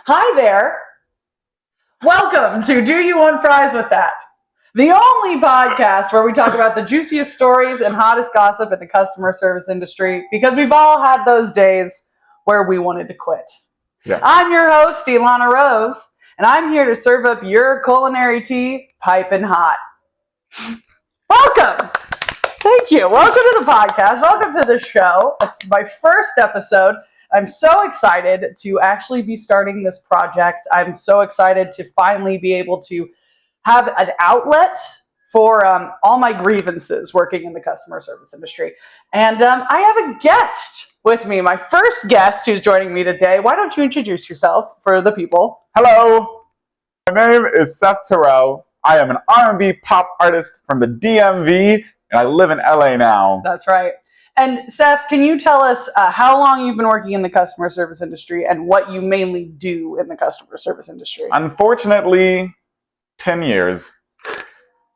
Hi there. Welcome to Do You Want Fries With That? The only podcast where we talk about the juiciest stories and hottest gossip in the customer service industry, because we've all had those days where we wanted to quit. Yes. I'm your host, Elana Rose, and I'm here to serve up your culinary tea piping hot. Welcome. Thank you. Welcome to the podcast. Welcome to the show. It's my first episode. I'm so excited to actually be starting this project. I'm so excited to finally be able to have an outlet for all my grievances working in the customer service industry. And I have a guest with me, my first guest who's joining me today. Why don't you introduce yourself for the people? Hello, my name is Seph Tyrell. I am an R&B pop artist from the DMV, and I live in LA now. That's right. And Seph, can you tell us how long you've been working in the customer service industry and what you mainly do in the customer service industry? Unfortunately, 10 years.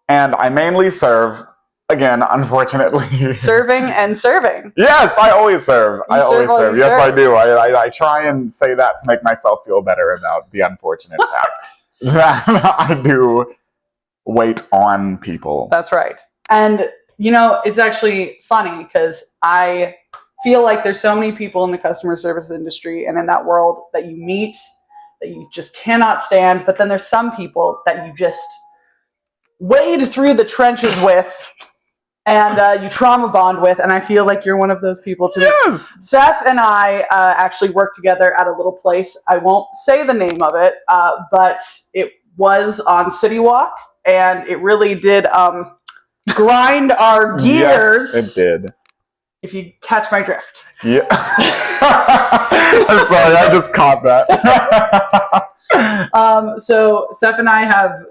And I mainly serve, again, unfortunately. Serving and serving. Yes, I always serve. You I always serve. Yes, serve. I do. I try and say that to make myself feel better about the unfortunate fact that I do wait on people. That's right. And you know, it's actually funny because I feel like there's so many people in the customer service industry and in that world that you meet that you just cannot stand. But then there's some people that you just wade through the trenches with and you trauma bond with. And I feel like you're one of those people today. Yes! Seph and I actually worked together at a little place. I won't say the name of it, but it was on City Walk, and it really did grind our gears. Yes, it did. If you catch my drift. Yeah. I'm sorry, I just caught that. So Seph and I have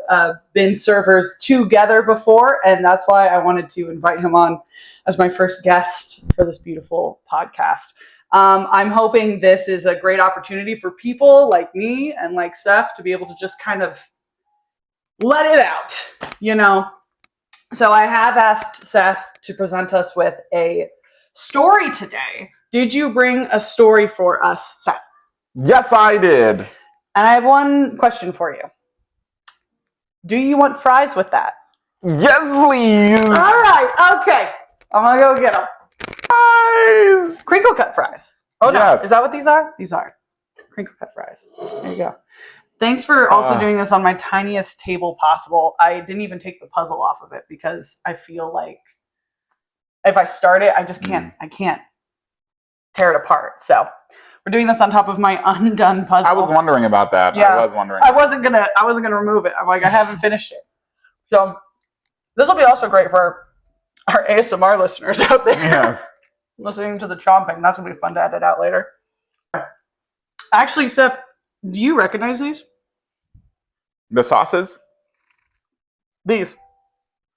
been servers together before, and that's why I wanted to invite him on as my first guest for this beautiful podcast. I'm hoping this is a great opportunity for people like me and like Seph to be able to just kind of let it out, you know? So I have asked Seph to present us with a story today. Did you bring a story for us, Seph? Yes, I did. And I have one question for you. Do you want fries with that? Yes, please. All right, okay. I'm going to go get them. Fries. Crinkle cut fries. Oh, no. Yes. Is that what these are? These are crinkle cut fries. There you go. Thanks for also doing this on my tiniest table possible. I didn't even take the puzzle off of it because I feel like if I start it, I just can't. I can't tear it apart. So we're doing this on top of my undone puzzle. I was wondering about that. Yeah. I was wondering. I wasn't gonna remove it. I'm like, I haven't finished it. So this will be also great for our ASMR listeners out there. Yes. Listening to the chomping. That's gonna be fun to edit out later. Actually, Seph, do you recognize these? The sauces? These.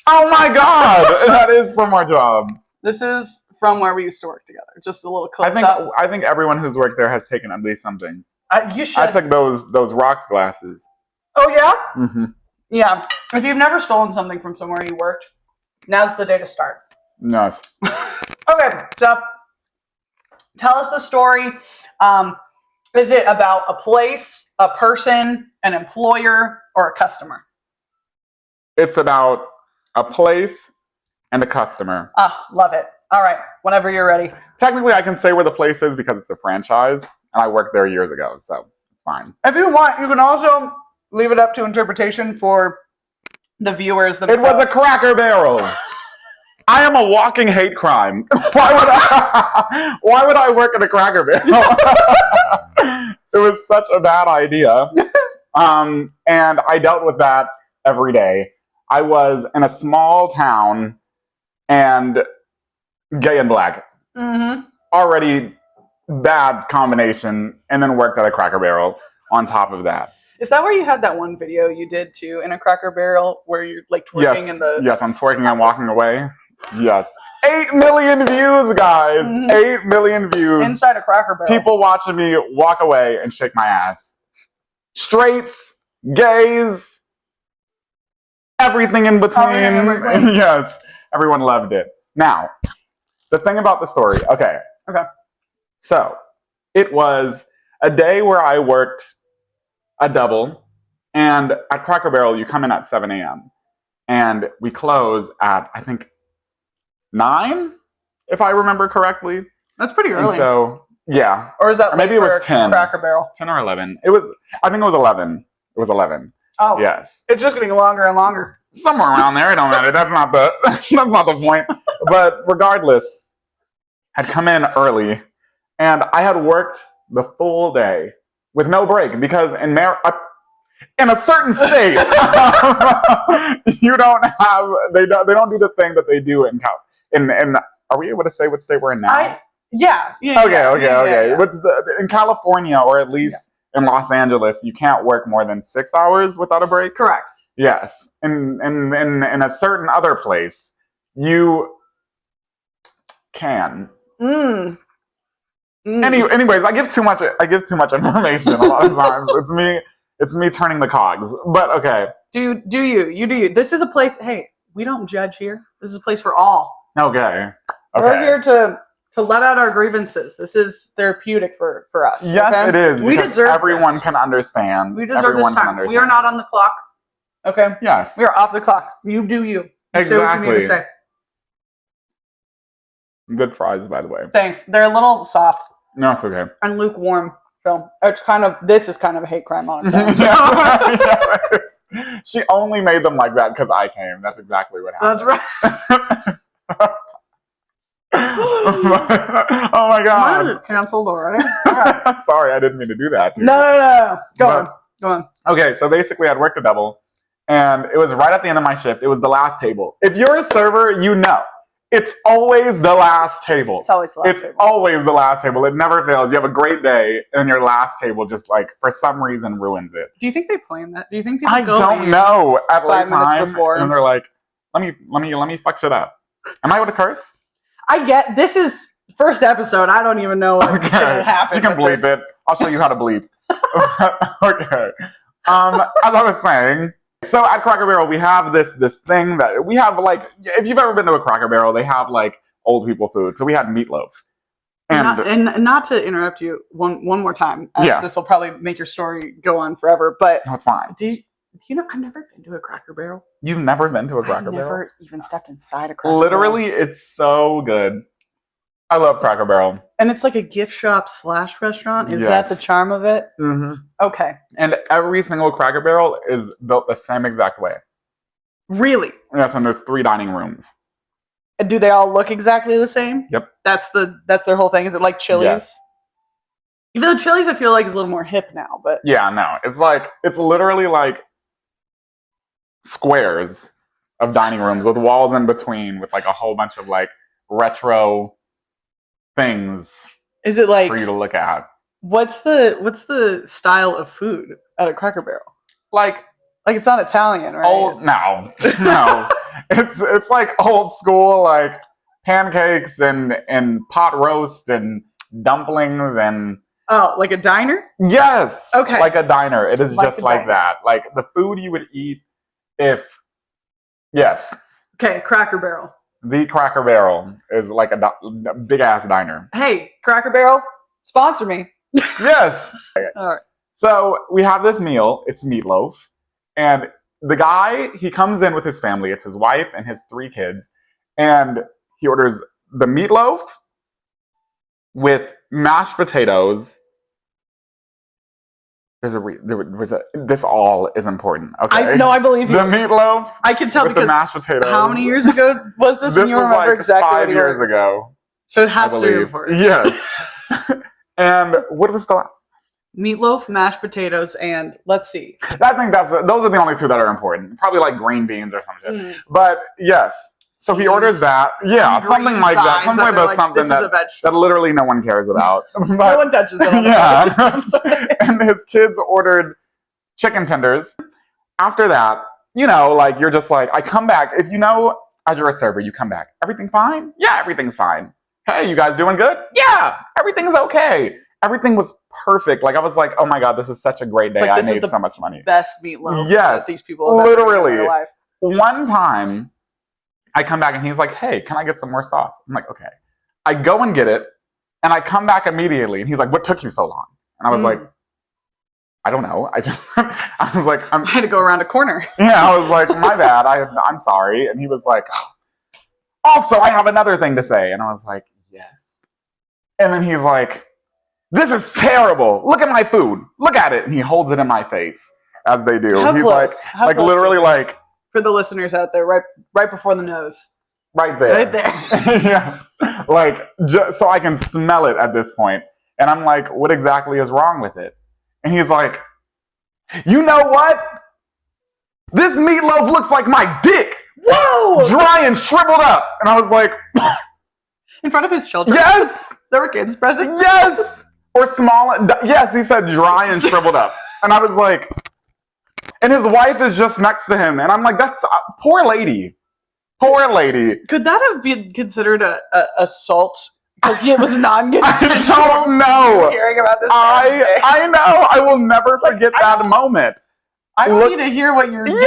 Oh my god! That is from our job. This is from where we used to work together. Just a little close up. I think everyone who's worked there has taken at least something. You should. I took those rocks glasses. Oh yeah? Mm-hmm. Yeah. If you've never stolen something from somewhere you worked, now's the day to start. Nice. Okay, so tell us the story. Is it about a place, a person, an employer, or a customer? It's about a place and a customer. Ah, love it. All right, whenever you're ready. Technically, I can say where the place is because it's a franchise, and I worked there years ago, so it's fine. If you want, you can also leave it up to interpretation for the viewers themselves. It was a Cracker Barrel. I am a walking hate crime. Why would I work at a Cracker Barrel? It was such a bad idea. And I dealt with that every day. I was in a small town and gay and black. Mm-hmm. Already bad combination, and then worked at a Cracker Barrel on top of that. Is that where you had that one video you did too in a Cracker Barrel where you're like twerking in the... Yes, I'm twerking and walking away. Yes. 8 million views, guys. Mm-hmm. 8 million views. Inside a Cracker Barrel. People watching me walk away and shake my ass. Straights, gays, everything in between. Everything. Yes, everyone loved it. Now, the thing about the story. Okay. Okay. So, it was a day where I worked a double. And at Cracker Barrel, you come in at 7 a.m. And we close at, I think, 9, if I remember correctly. That's pretty early. And so, yeah. Or is that or maybe it was 10. Cracker Barrel? 10 or 11. I think it was 11. It was 11. Oh. Yes. It's just getting longer and longer. Somewhere around there. It don't matter. That's not the point. But regardless, I'd come in early, and I had worked the full day with no break because in a certain state, you don't have they don't do the thing that they do in are we able to say what state we're in now? Yeah. Okay. In California, or at least in Los Angeles, you can't work more than 6 hours without a break. Correct. Yes. In a certain other place, you can. Anyways, I give too much information a lot of times. It's me turning the cogs. But okay. Do you. This is a place, hey, we don't judge here. This is a place for all. Okay. We're here to let out our grievances. This is therapeutic for us. Yes, okay? it is. We deserve everyone this. Can understand. We deserve this time. We are not on the clock. Okay? Yes. We are off the clock. You do you. Exactly. Say what you need to say. Good fries, by the way. Thanks. They're a little soft. No, it's okay. And lukewarm. So this is kind of a hate crime on its own. Yes. She only made them like that because I came. That's exactly what happened. That's right. Oh my god. Mine is canceled already. Right. Sorry, I didn't mean to do that. No. Go on. Okay, so basically I'd worked a double, and it was right at the end of my shift. It was the last table. If you're a server, you know. It's always the last table. It's always the last table. It's always the last table. It never fails. You have a great day, and your last table just for some reason ruins it. Do you think they plan that? Do you think people I don't know at 5 minutes time before, and they're like, let me fuck shit up. Am I able to curse? This is first episode. I don't even know what's going to happen. You can bleep it. I'll show you how to bleep. Okay. As I was saying, so at Cracker Barrel, we have this thing that we have, if you've ever been to a Cracker Barrel, they have old people food. So we had meatloaf. And not to interrupt you one more time, as this will probably make your story go on forever, but no, it's fine. Do you know, I've never been to a Cracker Barrel. You've never been to a Cracker Barrel? I've never even stepped inside a Cracker Barrel. Literally, it's so good. I love Cracker Barrel. And it's like a gift shop / restaurant? Is that the charm of it? Mm-hmm. Okay. And every single Cracker Barrel is built the same exact way. Really? Yes, and there's 3 dining rooms. And do they all look exactly the same? Yep. That's their whole thing? Is it like Chili's? Yes. Even though Chili's I feel like is a little more hip now, but... Yeah, no. It's literally squares of dining rooms with walls in between with a whole bunch of retro things. Is it for you to look at? What's the style of food at a Cracker Barrel? It's not Italian, right? Oh no. It's old school pancakes and pot roast and dumplings and oh, like a diner? Yes. Okay. Like a diner. It is just like diner. that. The food you would eat if yes. Okay, Cracker Barrel. The Cracker Barrel is a big ass diner. Hey, Cracker Barrel, sponsor me. Yes. All right. So we have this meal. It's meatloaf. And the guy, he comes in with his family. It's his wife and his 3 kids. And he orders the meatloaf with mashed potatoes. This all is important. Okay. I believe you. The meatloaf. I can tell with because the mashed potatoes. How many years ago was this? And you remember exactly 5 years ago. So it has to be important. Yes. And what was the meatloaf, mashed potatoes, and let's see. I think those are the only 2 that are important. Probably green beans or some shit. But yes. So he orders that. Yeah, something like that. Something that literally no one cares about. No one touches them. Yeah. And his kids ordered chicken tenders. After that, you're just I come back. If as you're a server, you come back. Everything fine? Yeah, everything's fine. Hey, you guys doing good? Yeah, everything's okay. Everything was perfect. I was oh my god, this is such a great day. I made so much money. Best meatloaf. Yes. That these people have literally. In their life. One time, I come back and he's like, hey, can I get some more sauce? I'm like, okay. I go and get it, and I come back immediately, and he's like, what took you so long? And I was like, I don't know. I was like, I had to go around a corner. Yeah, I was like, my bad. I'm sorry. And he was like, also, I have another thing to say. And I was like, yes. And then he's like, this is terrible. Look at my food. Look at it. And he holds it in my face, as they do. How He's close? like literally like. For the listeners out there, right before the nose. Right there. Right there. Yes. Like, so I can smell it at this point. And I'm like, what exactly is wrong with it? And he's like, you know what? This meatloaf looks like my dick. Whoa! Dry and shriveled up. And I was like, in front of his children? Yes! There were kids present? Yes! Or small. Yes, he said dry and shriveled up. And I was like, and his wife is just next to him. And I'm like, that's poor lady. Poor lady. Could that have been considered a assault? Because it was non-consensual. I don't know. Hearing about this. I know. I will never forget that moment. I want you to hear what your dick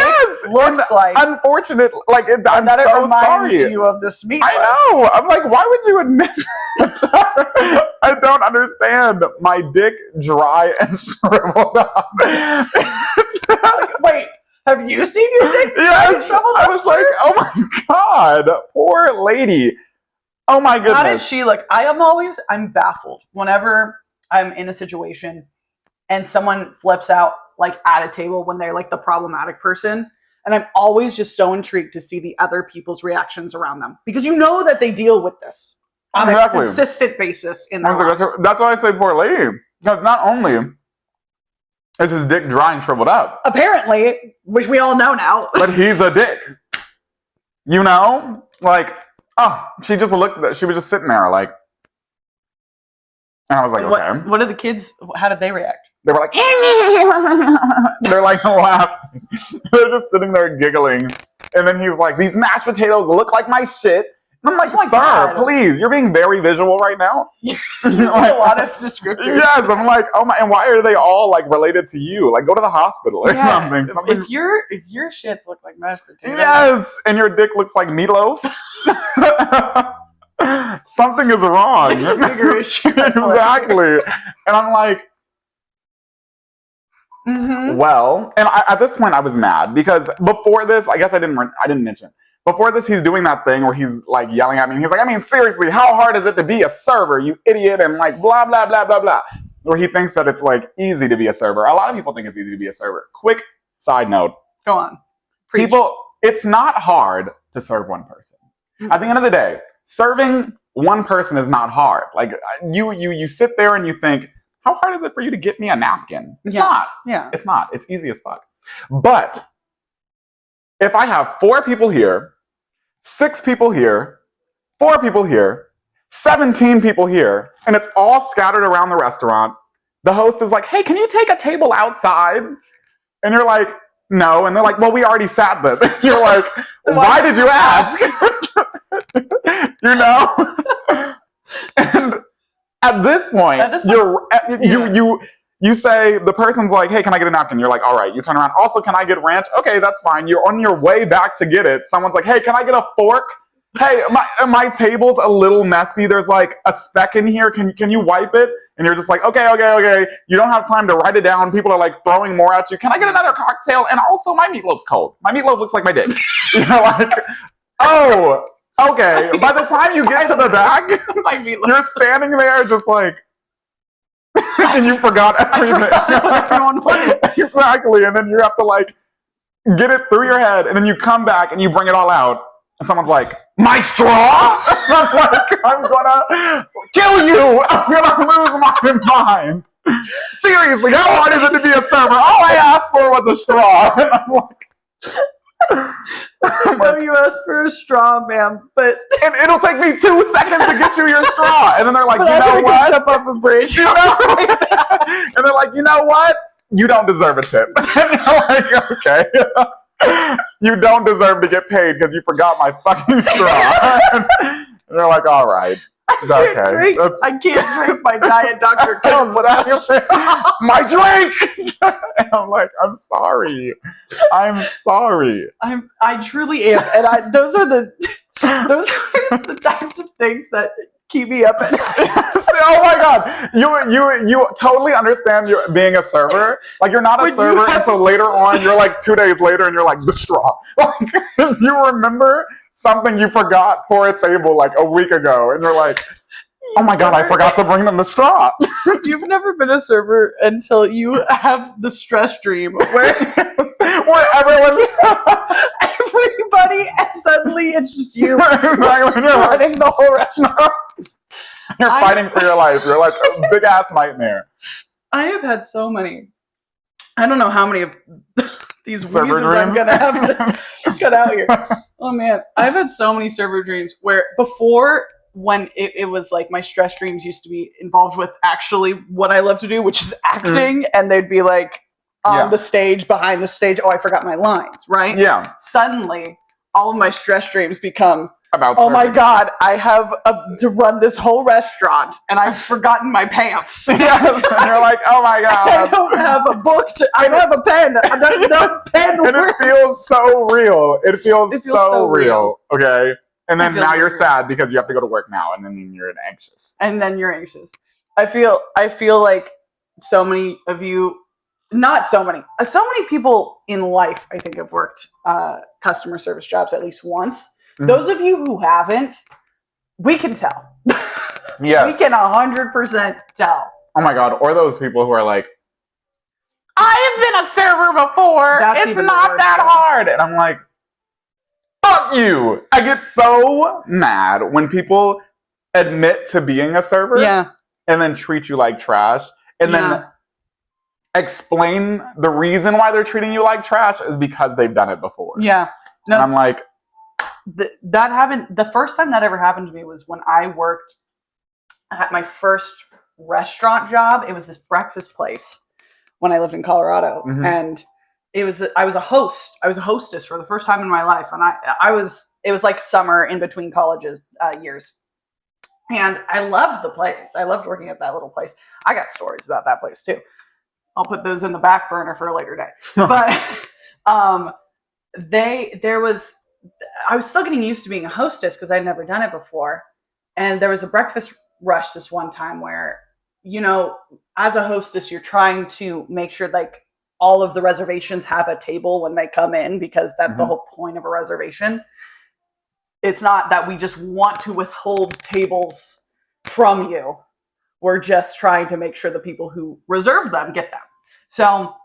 looks like. Unfortunate, like I'm that so it reminds sorry. you of this meatloaf. I know. I'm like, why would you admit that? I don't understand. My dick dry and shriveled up. Wait, have you seen your dick? Yes. I was like, oh my god, poor lady. Oh my goodness. How did she look? I'm baffled whenever I'm in a situation and someone flips out like at a table when they're like the problematic person. And I'm always just so intrigued to see the other people's reactions around them. Because you know that they deal with this on a consistent basis in their lives. That's why I say poor lady. Because not only is his dick dry and shriveled up. Apparently, which we all know now. But he's a dick. You know? Like, she was just sitting there like. And I was like, okay. What did the kids, how did they react? They were like, they're like laughing. They're just sitting there giggling. And then he's like, these mashed potatoes look like my shit. And I'm like, sir, please, you're being very visual right now. You're using a lot of descriptors. Yes, I'm like, oh my, and why are they all like related to you? Like, go to the hospital or something. If your shits look like mashed potatoes. Yes, and your dick looks like meatloaf. Something is wrong. It's a bigger issue. Exactly. And I'm like, well, and at this point I was mad because before this, I guess I didn't mention. Before this, he's doing that thing where he's like yelling at me. He's like, I mean, seriously, how hard is it to be a server, you idiot? And like blah, blah, blah, blah, blah. Where he thinks that it's like easy to be a server. A lot of people think it's easy to be a server. Quick side note. Go on. Preach. It's not hard to serve one person. At the end of the day, serving one person is not hard. Like you sit there and you think, how hard is it for you to get me a napkin? It's not. Yeah. It's not. It's easy as fuck. But if I have 4 people here, 6 people here, 4 people here, 17 people here, and it's all scattered around the restaurant, the host is like, hey, can you take a table outside? And you're like, no. And they're like, well, we already sat them. You're like, why did you ask? You know? And at this point, you say, the person's like, hey, can I get a napkin? You're like, all right. You turn around. Also, can I get ranch? Okay, that's fine. You're on your way back to get it. Someone's like, hey, can I get a fork? Hey, my table's a little messy. There's like a speck in here. Can you wipe it? And you're just like, okay. You don't have time to write it down. People are like throwing more at you. Can I get another cocktail? And also, my meatloaf's cold. My meatloaf looks like my dick. You're like, oh, okay. By the time you get to the back, you're standing there just like, and you forgot everything. Everyone wanted. Exactly. And then you have to like get it through your head, and then you come back and you bring it all out, and someone's like, my straw? And I'm like, I'm gonna kill you. I'm gonna lose my mind. Seriously, how hard is it to be a server? All I asked for was a straw. And I'm like, I know you asked for a straw, ma'am, but and it'll take me 2 seconds to get you your straw. And then they're like, but you know what? Jump off a bridge. You know? And they're like, you know what? You don't deserve a tip. And you're like, okay. You don't deserve to get paid because you forgot my fucking straw. And they're like, all right. I can't drink my Diet Dr. Kills without my drink. And I'm like, I'm sorry. I truly am, and those are the types of things that keep me up at night. Oh my god, you totally understand you being a server. Like you're not a server until later on. You're like 2 days later, and you're like distraught. Like you remember something you forgot for a table like a week ago, and you're like, oh my god, I forgot to bring them the straw. You've never been a server until you have the stress dream where everyone, everybody, and suddenly it's just you when you're running the whole restaurant. You're fighting for your life. You're like a big ass nightmare. I have had so many. I don't know how many of these server wheezes I'm gonna have to cut out here. Oh man, I've had so many server dreams where before, when it was like my stress dreams used to be involved with actually what I love to do, which is acting, and they'd be like on the stage, behind the stage. Oh, I forgot my lines, right? Yeah. Suddenly, all of my stress dreams become about oh my god, I have to run this whole restaurant, and I've forgotten my pants. Yes, and you're like, oh my god, I don't have a book. I don't have a pen. I don't know pen. And it feels so real. It feels so real. Okay. And then now you're sad because you have to go to work now, and then you're anxious. I feel like so many of you, not so many, so many people in life, I think, have worked customer service jobs at least once. Mm-hmm. Those of you who haven't, we can tell. Yes. We can 100% tell. Oh my god. Or those people who are like, I have been a server before. It's not that hard. And I'm like, fuck you. I get so mad when people admit to being a server and then treat you like trash and then explain the reason why they're treating you like trash is because they've done it before. Yeah. No, and I'm like, that happened. The first time that ever happened to me was when I worked at my first restaurant job. It was this breakfast place when I lived in Colorado, and I was a host. I was a hostess for the first time in my life, and it was like summer in between colleges years, and I loved the place. I loved working at that little place. I got stories about that place too. I'll put those in the back burner for a later day. But I was still getting used to being a hostess because I'd never done it before. And there was a breakfast rush this one time where, you know, as a hostess, you're trying to make sure like all of the reservations have a table when they come in, because that's the whole point of a reservation. It's not that we just want to withhold tables from you. We're just trying to make sure the people who reserve them get them. So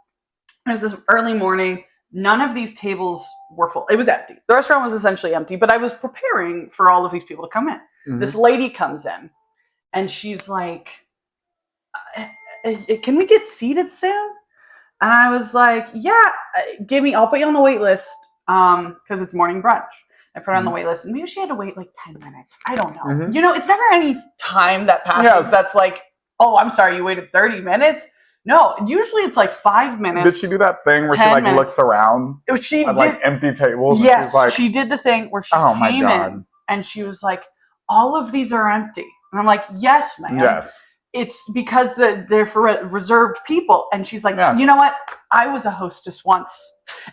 it was this early morning. None of these tables were full. It was empty. The restaurant was essentially empty, but I was preparing for all of these people to come in. This lady comes in, and she's like, can we get seated soon? And I was like, yeah, I'll put you on the wait list because it's morning brunch. I put her on the wait list, and maybe she had to wait like 10 minutes. I don't know. You know, it's never any time that passes that's like, oh, I'm sorry, you waited 30 minutes? No, usually it's like 5 minutes. Did she do that thing where she like looks around she at like empty tables? Yes, and she's like, she did the thing where she came in and she was like, all of these are empty. And I'm like, yes, ma'am. Yes. It's because they're for reserved people. And she's like, you know what? I was a hostess once,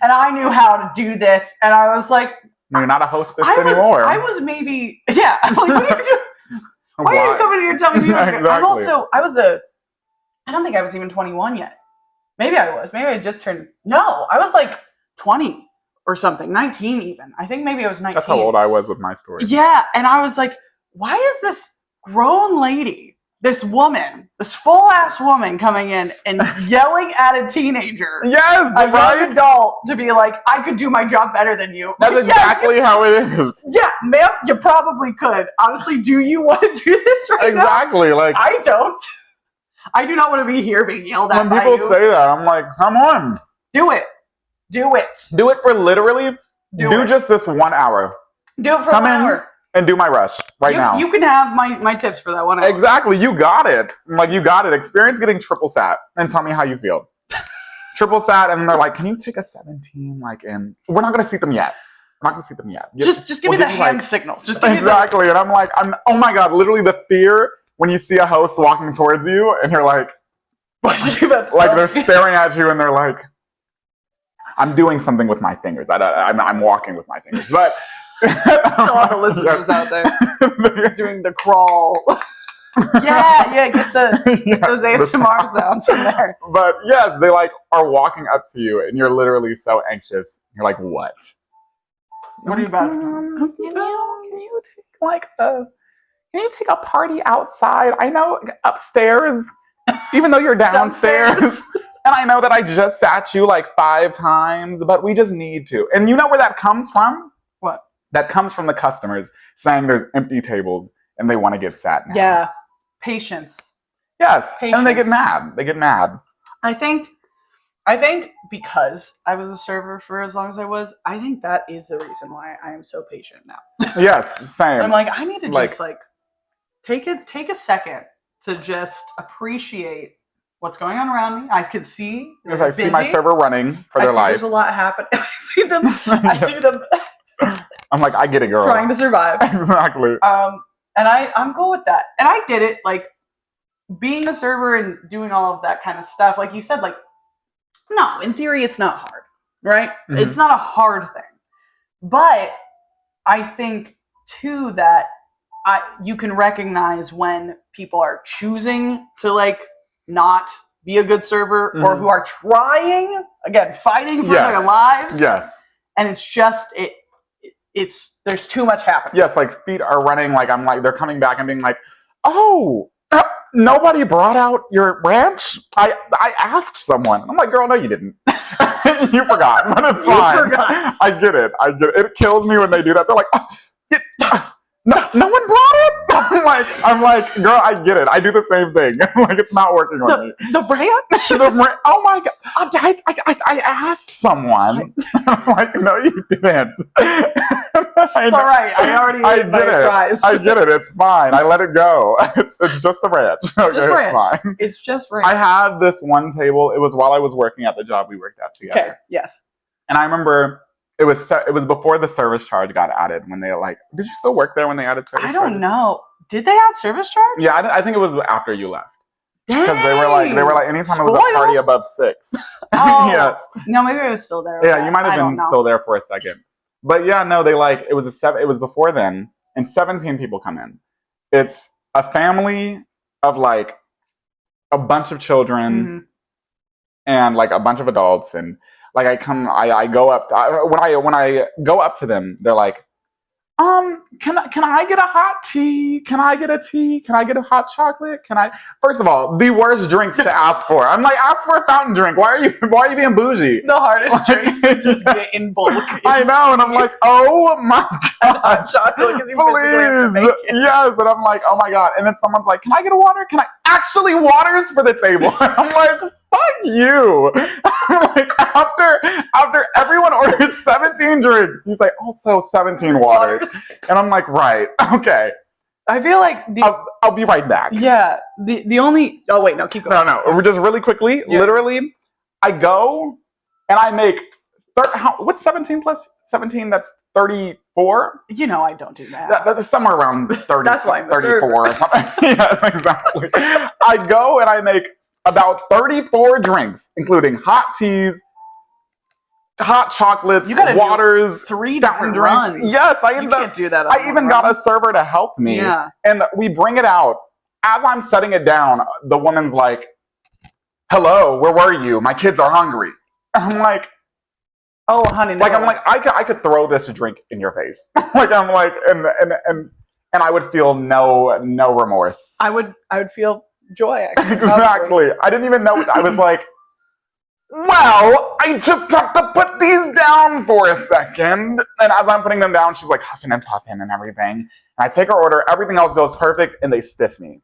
and I knew how to do this. And I was like, no, you're not a hostess anymore. I was maybe, I'm like, what are you doing? Why are you coming here and telling me? Exactly. I don't think I was even 21 yet. Maybe I was. Maybe I just turned. No, I was like 20 or something, 19 even. I think maybe I was 19. That's how old I was with my story. Yeah, and I was like, why is this grown lady, this woman, this full-ass woman coming in and yelling at a teenager? Yes, a young adult, to be like, I could do my job better than you. That's exactly how it is. Yeah, ma'am, you probably could. Honestly, do you want to do this right now? Exactly. Like, I don't. I do not want to be here being yelled at by you. When people say that, I'm like, come on. Do it. Do it. Do it for literally, do just this 1 hour. Do it for 1 hour. And do my rush now. You can have my tips for that 1 hour. Exactly. You got it. Like, you got it. Experience getting triple sat and tell me how you feel. Triple sat, and they're like, can you take a 17? Like, and we're not going to seat them yet. We're not going to seat them yet. Just give me the hand signal. Just give exactly. Me and I'm like, oh my God, literally the fear when you see a host walking towards you and you're like, what are you about to like they're staring at you and they're like, I'm doing something with my fingers. I'm walking with my fingers. But To all the listeners out there who's doing the crawl. yeah, get those ASMR sounds in there. But yes, they like are walking up to you, and you're literally so anxious. You're like, what? What are you about? Can you take like can you take a party outside? I know upstairs, even though you're downstairs. And I know that I just sat you like 5 times, but we just need to. And you know where that comes from? What? That comes from the customers saying there's empty tables and they want to get sat now. Yeah. Patience. Yes. Patience. And they get mad. They get mad. I think because I was a server for as long as I was, I think that is the reason why I am so patient now. Yes, same. I'm like, I need to just take a second to just appreciate what's going on around me. I can see. Because I see my server running for their life. There's a lot happening. I see them. I'm like, I get it, girl. Trying to survive. Exactly. And I'm cool with that. And I get it. Like being a server and doing all of that kind of stuff. Like you said, like no, in theory, it's not hard, right? Mm-hmm. It's not a hard thing. But I think too that you can recognize when people are choosing to like not be a good server, or who are trying, again, fighting for their lives. Yes. And it's just it's there's too much happening. Yes, like feet are running, like I'm like they're coming back and being like, oh, nobody brought out your ranch? I asked someone. I'm like, girl, no, you didn't. You forgot, but it's fine. You forgot. I get it. It kills me when they do that. They're like, no one brought it? I'm like, girl, I get it. I do the same thing. Like, it's not working on me. The ranch? Oh my God. I asked someone. I'm like, no, you didn't. It's all right. I already ate my fries. I get it. It's fine. I let it go. It's just the ranch. Okay, just ranch. It's fine. It's just ranch. I had this one table. It was while I was working at the job we worked at together. Okay, yes. And I remember it was before the service charge got added. When they did you still work there when they added service charge? I don't know. Did they add service charge? Yeah, I think it was after you left. Because they were like anytime Spoiled? it was a party above 6. Oh. Yes. No, maybe I was still there. Yeah, you might have been still there for a second. But yeah, no, it was before then, and 17 people come in. It's a family of like a bunch of children and like a bunch of adults, and like I go up when I go up to them, they're like, can I get a hot tea? Can I get a tea? Can I get a hot chocolate? First of all, the worst drinks to ask for. I'm like, ask for a fountain drink. Why are you being bougie? The hardest drinks to just get in bulk. I know, and I'm like, oh my God. Hot chocolate, because you physically have to make it. Yes, and I'm like, oh my God. And then someone's like, can I get a water? Water's for the table. I'm like, fuck you. Like, after everyone orders 17 drinks, he's like, also 17 waters. And I'm like, right, okay. I feel like I'll be right back. Yeah. The only wait, no, keep going. No. Just really quickly, literally, I go and I make what's 17 plus 17? That's 34. You know, I don't do that. That's somewhere around 30. That's why I'm 34 or something. Yeah, exactly. I go and I make about 34 drinks, including hot teas, hot chocolates, waters, 3 different runs. Yes, you can't do that. I even got a server to help me. Yeah. And we bring it out. As I'm setting it down, the woman's like, hello, where were you? My kids are hungry. I'm like, oh, honey. No. Like, I'm like, I could throw this drink in your face. Like, I'm like, and I would feel no remorse. I would feel joy, actually. Exactly. I didn't even know. I was like, well, I just have to put these down for a second. And as I'm putting them down, she's like huffing and puffing and everything. And I take her order. Everything else goes perfect, and they stiff me.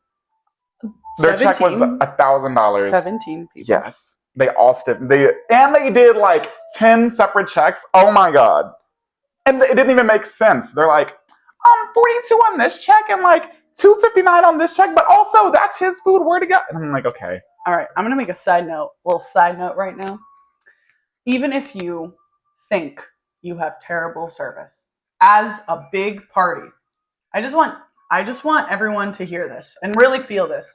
Their check was $1,000. 17 people. Yes. They all stiff. They did like 10 separate checks. Oh my God. And it didn't even make sense. They're like, 42 on this check and like $259 on this check, but also that's his food. Where to go? And I'm like, okay. All right. I'm going to make a little side note right now. Even if you think you have terrible service as a big party, I just want everyone to hear this and really feel this.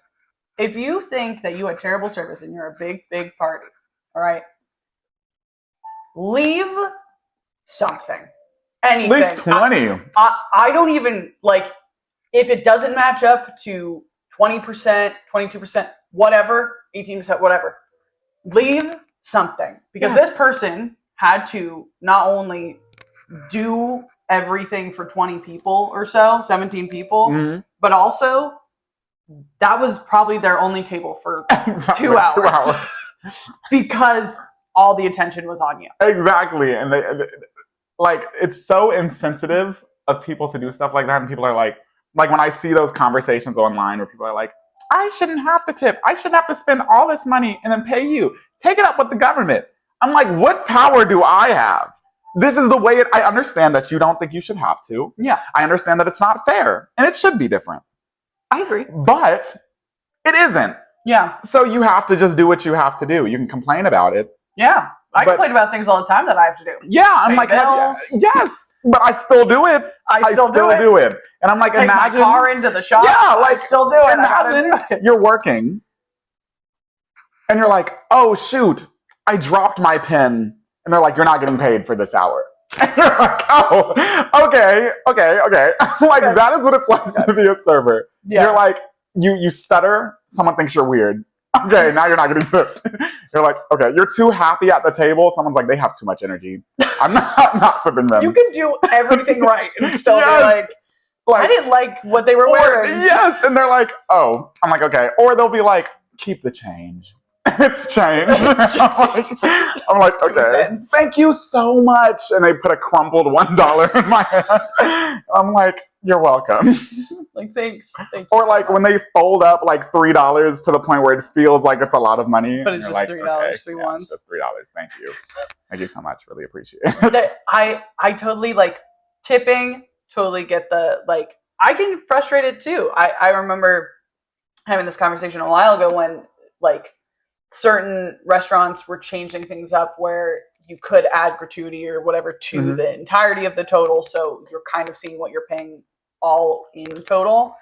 If you think that you had terrible service and you're a big party, all right, leave something. anything. At least 20. I don't even, like, if it doesn't match up to 20%, 22%, whatever, 18%, whatever, leave something. Because this person had to not only do everything for 20 people or so, 17 people, but also that was probably their only table for 2 hours. 2 hours. Because all the attention was on you. Exactly. And they, like, it's so insensitive of people to do stuff like that. And people are like when I see those conversations online where people are like, I shouldn't have to tip. I shouldn't have to spend all this money and then pay you. Take it up with the government. I'm like, what power do I have? This is the way I understand that you don't think you should have to. Yeah. I understand that it's not fair and it should be different. I agree. But it isn't. Yeah. So you have to just do what you have to do. You can complain about it. Yeah. I complain about things all the time that I have to do. Yeah. I'm like, yes, but I still do it. I still do it. And I'm like, take imagine. My car into the shop. Yeah. Like, I still do it. Imagine you're working and you're like, oh, shoot, I dropped my pen. And they're like, you're not getting paid for this hour. And you're like, oh, okay. Like, that is what it's like to be a server. Yeah. You're like, you stutter, someone thinks you're weird. Okay, now you're not getting tipped. You're like, okay, you're too happy at the table. Someone's like, they have too much energy. I'm not tipping them. You can do everything right and still be like, I didn't like what they were wearing. Yes, and they're like, oh. I'm like, okay. Or they'll be like, keep the change. It's change. I'm like, okay, thank you so much. And they put a crumpled $1 in my hand. I'm like, you're welcome. Like, thanks. Or like when they fold up like $3 to the point where it feels like it's a lot of money. But it's just like, $3, okay, three ones. Just $3. Thank you. Thank you so much. Really appreciate it. I totally like tipping. Totally get the, like, I get frustrated too. I remember having this conversation a while ago when like certain restaurants were changing things up where you could add gratuity or whatever to the entirety of the total. So you're kind of seeing what you're paying all in total.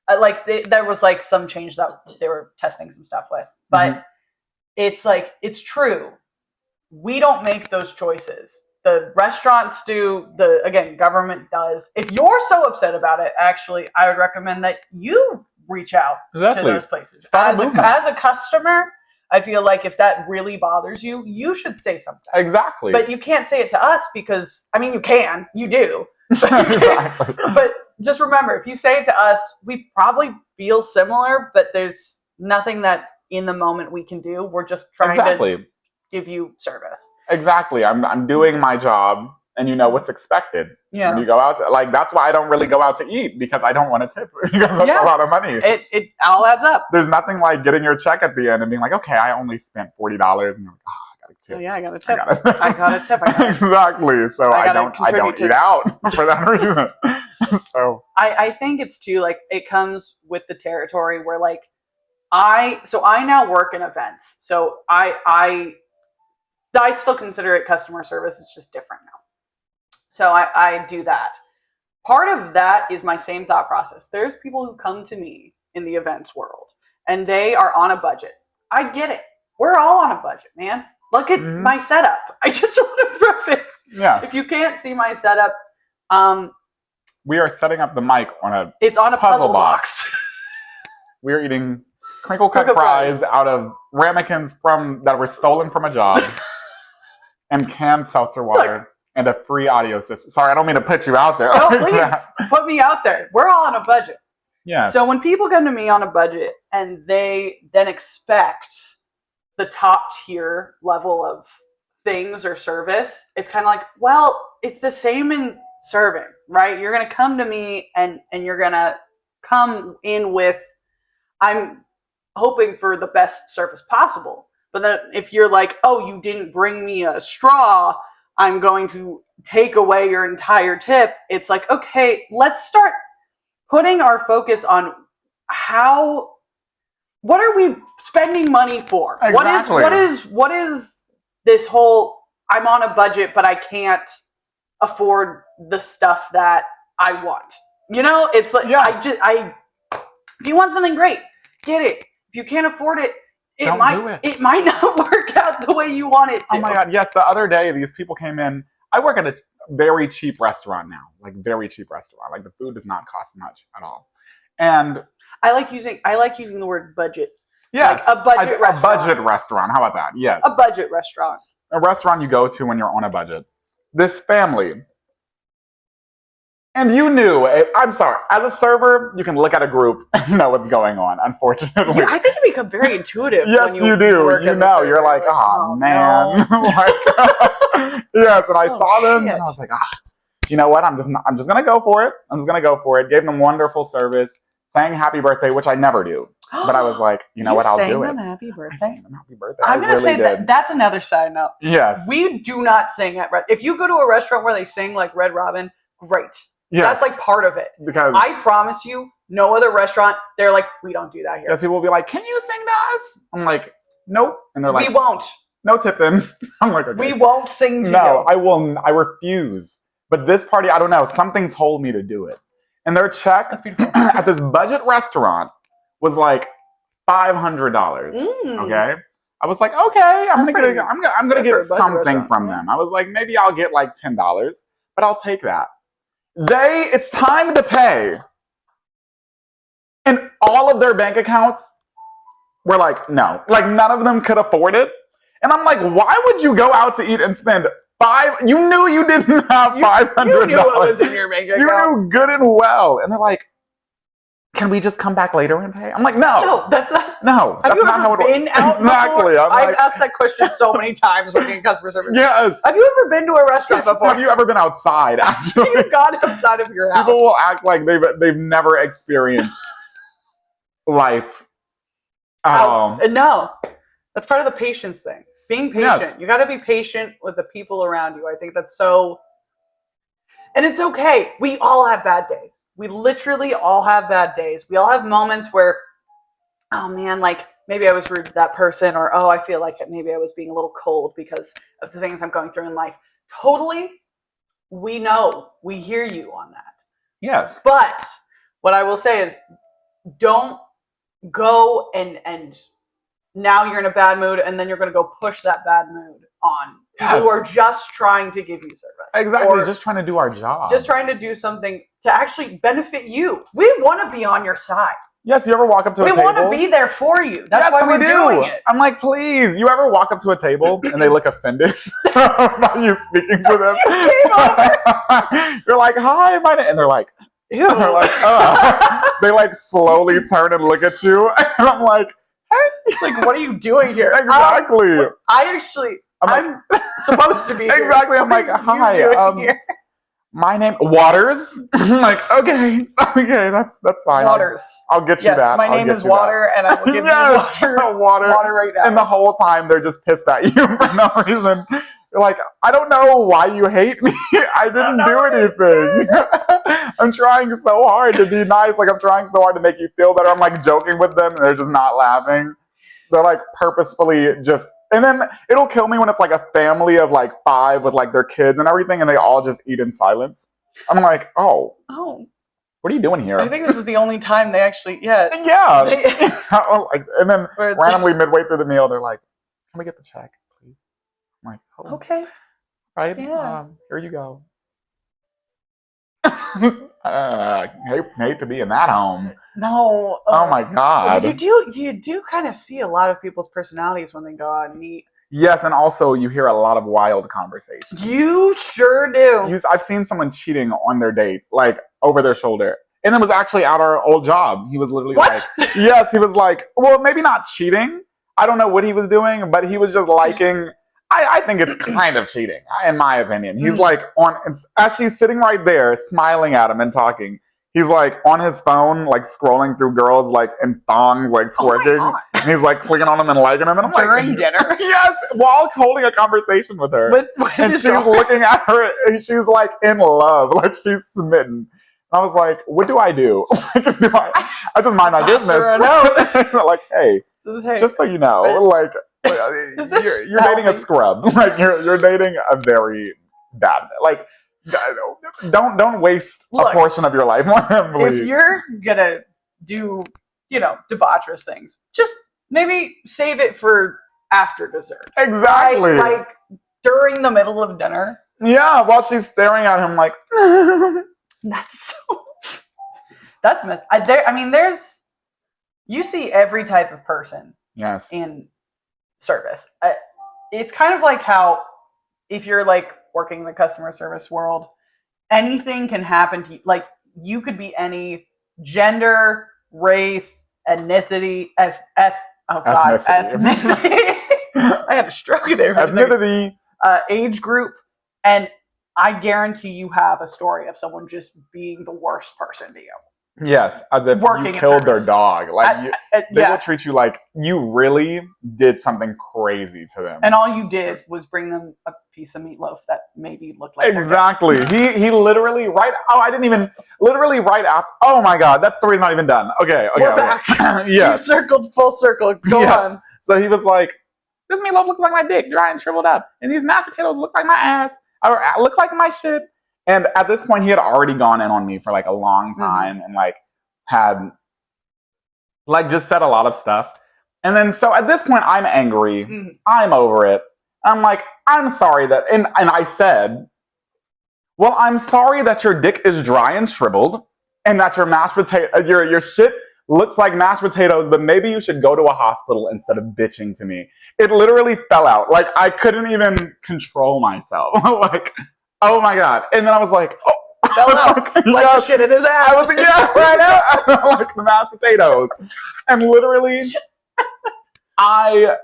There was like some change that they were testing some stuff with, but it's like, it's true. We don't make those choices. The restaurants do, again, government does. If you're so upset about it, actually, I would recommend that you reach out to those places. As a customer, I feel like if that really bothers you, you should say something. Exactly. But you can't say it to us because, I mean, you do. But just remember, if you say it to us, we probably feel similar, but there's nothing that in the moment we can do. We're just trying to give you service. Exactly. I'm doing my job, and you know what's expected. Yeah. When you go out, that's why I don't really go out to eat, because I don't want to tip, because that's a lot of money. It all adds up. There's nothing like getting your check at the end and being like, okay, I only spent $40, and you're like, oh, I got to tip. Oh, yeah, I got to tip. I got to tip. Exactly. So I don't eat out for that reason. So I think it's too, like, it comes with the territory where, like, I now work in events. So I still consider it customer service. It's just different now. So I do that. Part of that is my same thought process. There's people who come to me in the events world and they are on a budget. I get it. We're all on a budget, man. Look at my setup. I just want to preface. Yes. If you can't see my setup, we are setting up the mic on it's on a puzzle box. We're eating crinkle cut fries out of ramekins that were stolen from a job. And canned seltzer water and a free audio system. Sorry, I don't mean to put you out there. No, please put me out there. We're all on a budget. Yeah. So when people come to me on a budget and they then expect the top tier level of things or service, it's kind of like, well, it's the same in serving, right? You're going to come to me and you're going to come in with, I'm hoping for the best service possible. But then if you're like, oh, you didn't bring me a straw, I'm going to take away your entire tip. It's like, okay, let's start putting our focus on what are we spending money for? Exactly. What is this whole, I'm on a budget, but I can't afford the stuff that I want. You know, it's like, yes. If you want something great, get it. If you can't afford it, it might not work out the way you want it to. Oh my God, yes. The other day, these people came in. I work at very cheap restaurant now. Like very cheap restaurant. Like the food does not cost much at all. And I like using the word budget. yes, like a budget restaurant. A budget restaurant. How about that? Yes. A budget restaurant. A restaurant you go to when you're on a budget. This family. And you knew, I'm sorry, as a server, you can look at a group and know what's going on, unfortunately. Yeah, I think you become very intuitive. Yes, when you do. Work You know, you're like, oh man. No. Like, yes, and I saw them shit. and I was like, you know what? I'm just gonna go for it. I'm just gonna go for it. Gave them wonderful service, sang happy birthday, which I never do. But I was like, you know what? I'll do it. Sang them happy birthday. I sang them happy birthday. I'm gonna say that that's another side note. Yes. We do not sing at Red. If you go to a restaurant where they sing like Red Robin, great. Yes. That's like part of it. Because I promise you, no other restaurant, they're like, we don't do that here. yes, people will be like, can you sing to us? I'm like, nope. And they're like, we won't. no tipping. I'm like, okay. We won't sing to you. No, I will. I refuse. But this party, I don't know. Something told me to do it. And their check That's beautiful. at this budget restaurant was like $500. Okay, I was like, okay, I'm gonna get something from them. I was like, maybe I'll get like $10, but I'll take that. It's time to pay, and all of their bank accounts were like, no, like none of them could afford it. And I'm like, why would you go out to eat and spend you knew you didn't have $500. You knew what was in your bank account. You knew good and well. And they're like, can we just come back later and pay? I'm like, no. No, that's not. No, Have that's you not how ever it works. been out Exactly. before? I've asked that question so many times working in customer service. Yes. Have you ever been to a restaurant before? Have you ever been outside, actually? You've gone outside of your house. People will act like they've never experienced life. No. That's part of the patience thing. Being patient. Yes. You got to be patient with the people around you. I think that's so... And it's okay. We all have bad days. We literally all have bad days. We all have moments where, oh man, like maybe I was rude to that person, or oh, I feel like maybe I was being a little cold because of the things I'm going through in life. Totally, we know. We hear you on that. Yes. But what I will say is don't go and now you're in a bad mood and then you're going to go push that bad mood on people who are just trying to give you service. Exactly. Or just trying to do our job. just trying to do something to actually benefit you. We want to be on your side. Yes, you ever walk up to a table? We want to be there for you. That's why we're doing it. I'm like, please, you ever walk up to a table and they look offended about you speaking to them? You're like, hi, my name, and they're like, Ew. they're like, they like slowly turn and look at you, and I'm like, hey, like, what are you doing here? Exactly. I'm supposed to be here. Exactly. I'm like, hi, my name Waters. I'm like, okay, that's fine. Waters. I'll get you that. My name is Water, and I will give you water right now. And the whole time they're just pissed at you for no reason. You're like, I don't know why you hate me. I didn't do anything. I'm trying so hard to be nice. Like, I'm trying so hard to make you feel better. I'm like joking with them, and they're just not laughing. They're like purposefully just. And then it'll kill me when it's like a family of like 5 with like their kids and everything, and they all just eat in silence. I'm like, oh, what are you doing here? I think this is the only time they actually, yeah. And then randomly midway through the meal, they're like, "Can we get the check, please?" I'm like, oh, okay, right, yeah. Here you go. Hate to be in that home. No. Oh my God. You do kind of see a lot of people's personalities when they go out and eat. Yes, and also you hear a lot of wild conversations. You sure do. I've seen someone cheating on their date, like over their shoulder. And it was actually at our old job. He was literally what? Like, yes, he was like, well, maybe not cheating. I don't know what he was doing, but he was just liking... I think it's kind of cheating, in my opinion. He's like as she's sitting right there, smiling at him and talking. He's like on his phone, like scrolling through girls like in thongs, like twerking. And he's like clicking on them and liking them. And I'm during dinner? Yes, while holding a conversation with her. And she's looking at her, and she's like in love, like she's smitten. And I was like, what do I do? I just mind my business. Like, hey, just so you know, like... You're dating a scrub. Like you're dating a very bad. Like don't waste a portion of your life on him. Please. If you're gonna do debaucherous things, just maybe save it for after dessert. Exactly. Like during the middle of dinner. Yeah, while she's staring at him like. That's so. That's messed. There's. You see every type of person. Yes. In service, it's kind of like how if you're like working in the customer service world, anything can happen to you. Like you could be any gender, race, ethnicity, ethnicity. I had a stroke there. Ethnicity. Age group, and I guarantee you have a story of someone just being the worst person to you. Yes, as if you killed their dog. Like they will treat you like you really did something crazy to them. And all you did was bring them a piece of meatloaf that maybe looked like exactly. He literally literally right after. Oh my God, that story's not even done. Okay. We're back. Yeah, you circled full circle. Go on. So he was like, "This meatloaf looks like my dick, dry and shriveled up, and these mashed potatoes look like my ass, or look like my shit." And at this point, he had already gone in on me for like a long time and like had like just said a lot of stuff. And then so at this point, I'm angry. I'm over it. I'm like, I'm sorry that, and I said, well, I'm sorry that your dick is dry and shriveled and that your mashed potato, your shit looks like mashed potatoes, but maybe you should go to a hospital instead of bitching to me. It literally fell out. Like I couldn't even control myself. Like, oh my God. And then I was like, oh. Fell out. Like the shit in his ass. I was like, yeah, right out. Like the mashed potatoes. And literally, I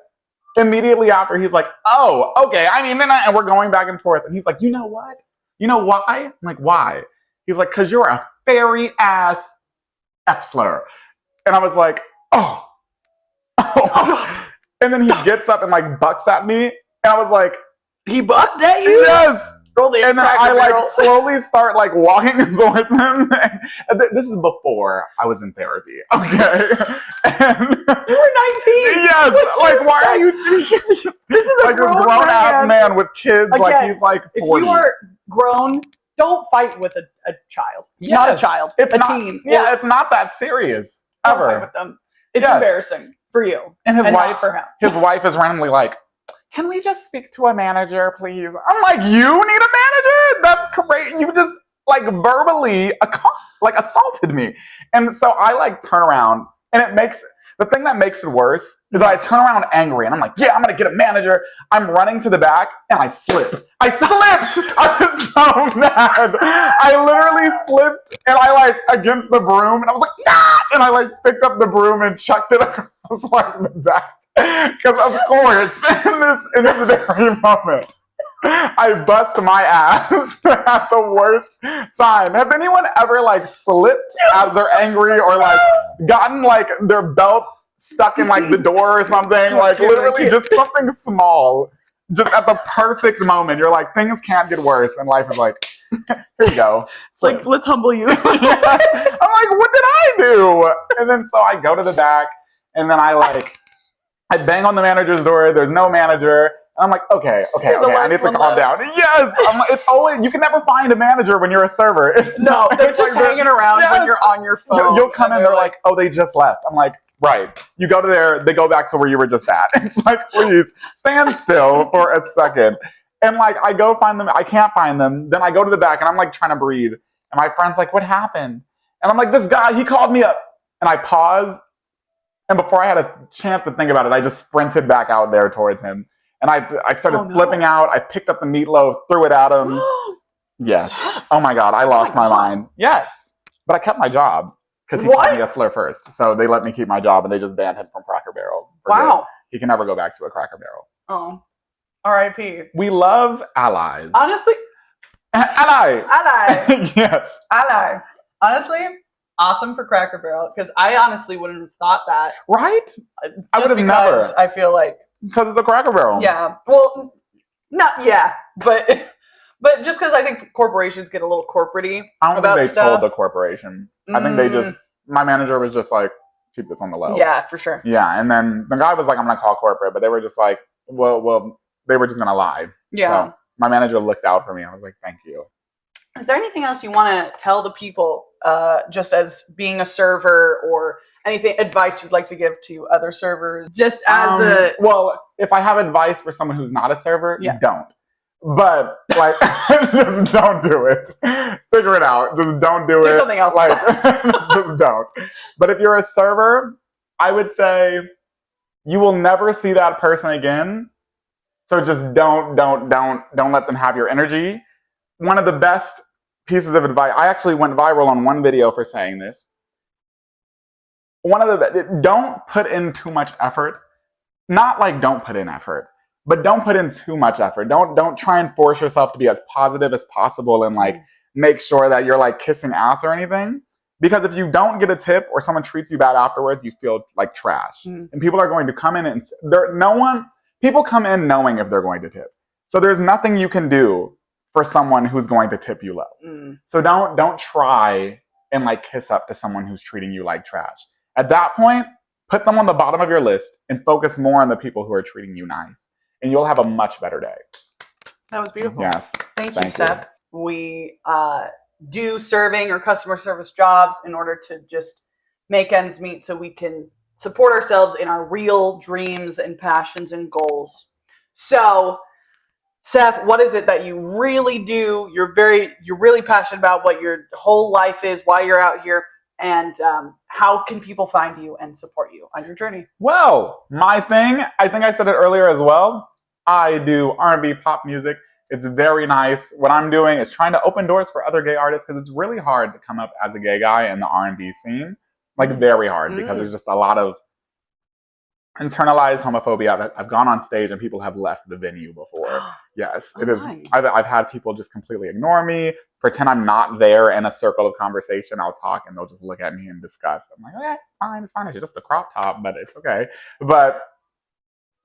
immediately after, he's like, oh, okay. And we're going back and forth. And he's like, you know what? You know why? I'm like, why? He's like, because you're a fairy ass F slur. And I was like, oh. And then he gets up and like bucks at me. And I was like, he bucked at you? Yes. And then I like slowly start like walking towards him. And this is before I was in therapy. Okay. And you were 19. Yes. Like why are you this is like a grown ass man with kids. Again, like he's like 40. If you are grown, don't fight with a child. Yes. Not a child. It's a teen. Yeah, it's not that serious. Ever. Don't fight with them. It's embarrassing for you. And his wife for him. His wife is randomly like, can we just speak to a manager, please? I'm like, you need a manager? That's great. You just like verbally assaulted me. And so I like turn around and the thing that makes it worse is that I turn around angry and I'm like, yeah, I'm going to get a manager. I'm running to the back and I slip. I slipped. I was so mad. I literally slipped and I like against the broom and I was like, nah! And I like picked up the broom and chucked it across like the back. Because of course, in this very moment, I bust my ass at the worst time. Has anyone ever like slipped as they're angry or like gotten like their belt stuck in like the door or something? Like literally just something small, just at the perfect moment. You're like, things can't get worse, and life is like, here you go. It's like, let's humble you. I'm like, what did I do? And then so I go to the back, and then I bang on the manager's door. There's no manager. And I'm like, okay. I need to calm down. Yes. It's always, you can never find a manager when you're a server. They're just hanging around when you're on your phone. You'll come in, they're like, oh, they just left. I'm like, right. You go to there, they go back to where you were just at. It's like, please stand still for a second. And like, I go find them. I can't find them. Then I go to the back and I'm like trying to breathe. And my friend's like, what happened? And I'm like, this guy, he called me up. And I paused. And before I had a chance to think about it, I just sprinted back out there towards him. And I started flipping out. I picked up the meatloaf, threw it at him. Yes. Oh my God, I lost my mind. Yes. But I kept my job because he called me a slur first. So they let me keep my job and they just banned him from Cracker Barrel. Wow. He can never go back to a Cracker Barrel. Oh. R.I.P. We love allies. Honestly. Ally. Yes. Ally. Honestly. Awesome for Cracker Barrel, because I honestly wouldn't have thought that. Right? I would have never. I feel like. Because it's a Cracker Barrel. Yeah. Well, but just because I think corporations get a little corporate-y I don't think they told the corporation. I think they just, my manager was just like, keep this on the low. Yeah, for sure. Yeah, and then the guy was like, I'm going to call corporate, but they were just like, well, they were just going to lie. Yeah. So my manager looked out for me. I was like, thank you. Is there anything else you want to tell the people, just as being a server, or anything advice you'd like to give to other servers? Just as well, if I have advice for someone who's not a server, don't. But like, just don't do it. Figure it out. Just don't do it. Do something else. Like, just don't. But if you're a server, I would say you will never see that person again. So just don't let them have your energy. One of the best pieces of advice, I actually went viral on one video for saying this. Don't put in too much effort. Not like don't put in effort, but don't put in too much effort. Don't try and force yourself to be as positive as possible and like make sure that you're like kissing ass or anything. Because if you don't get a tip or someone treats you bad afterwards, you feel like trash. And people are going to come in and people come in knowing if they're going to tip. So there's nothing you can do for someone who's going to tip you low. So don't try and like kiss up to someone who's treating you like trash. At that point, put them on the bottom of your list and focus more on the people who are treating you nice. And you'll have a much better day. That was beautiful. Yes. Thank you, Seph. We do serving or customer service jobs in order to just make ends meet so we can support ourselves in our real dreams and passions and goals. So, Seph, what is it that you really do? You're really passionate about what your whole life is, why you're out here, and how can people find you and support you on your journey? Well, my thing, I think I said it earlier as well. I do R&B pop music. It's very nice. What I'm doing is trying to open doors for other gay artists because it's really hard to come up as a gay guy in the R&B scene. Like very hard because there's just a lot of internalized homophobia. I've gone on stage and people have left the venue before. Yes, it is. I've had people just completely ignore me, pretend I'm not there in a circle of conversation. I'll talk and they'll just look at me in disgust. I'm like, it's fine. It's just a crop top, but it's okay. But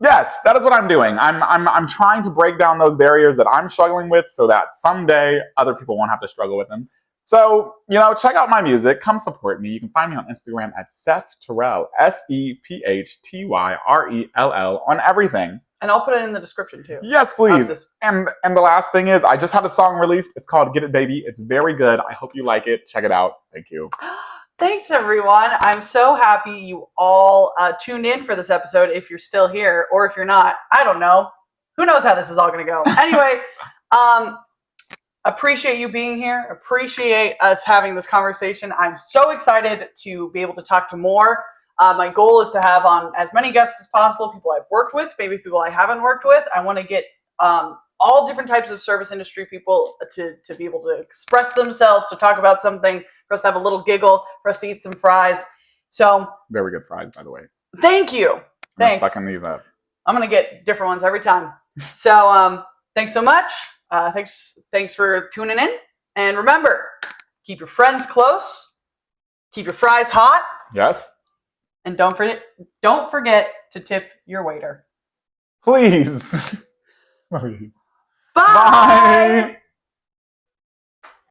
yes, that is what I'm doing. I'm trying to break down those barriers that I'm struggling with so that someday other people won't have to struggle with them. So, check out my music. Come support me. You can find me on Instagram at Seph Tyrell, SEPHTYRELL on everything. And I'll put it in the description too. Yes, please. And the last thing is, I just had a song released. It's called Get It Baby. It's very good. I hope you like it. Check it out. Thank you. Thanks, everyone. I'm so happy you all tuned in for this episode. If you're still here, or if you're not, I don't know. Who knows how this is all going to go? Anyway, appreciate you being here. Appreciate us having this conversation. I'm so excited to be able to talk to more. My goal is to have on as many guests as possible, people I've worked with, maybe people I haven't worked with. I want to get all different types of service industry people to be able to express themselves, to talk about something, for us to have a little giggle, for us to eat some fries. So very good fries, by the way. Thank you. Thanks. I'm fucking these up. I'm going to get different ones every time. So thanks so much. Thanks for tuning in. And remember, keep your friends close. Keep your fries hot. Yes. And don't forget to tip your waiter. Please. Please. Bye. Bye.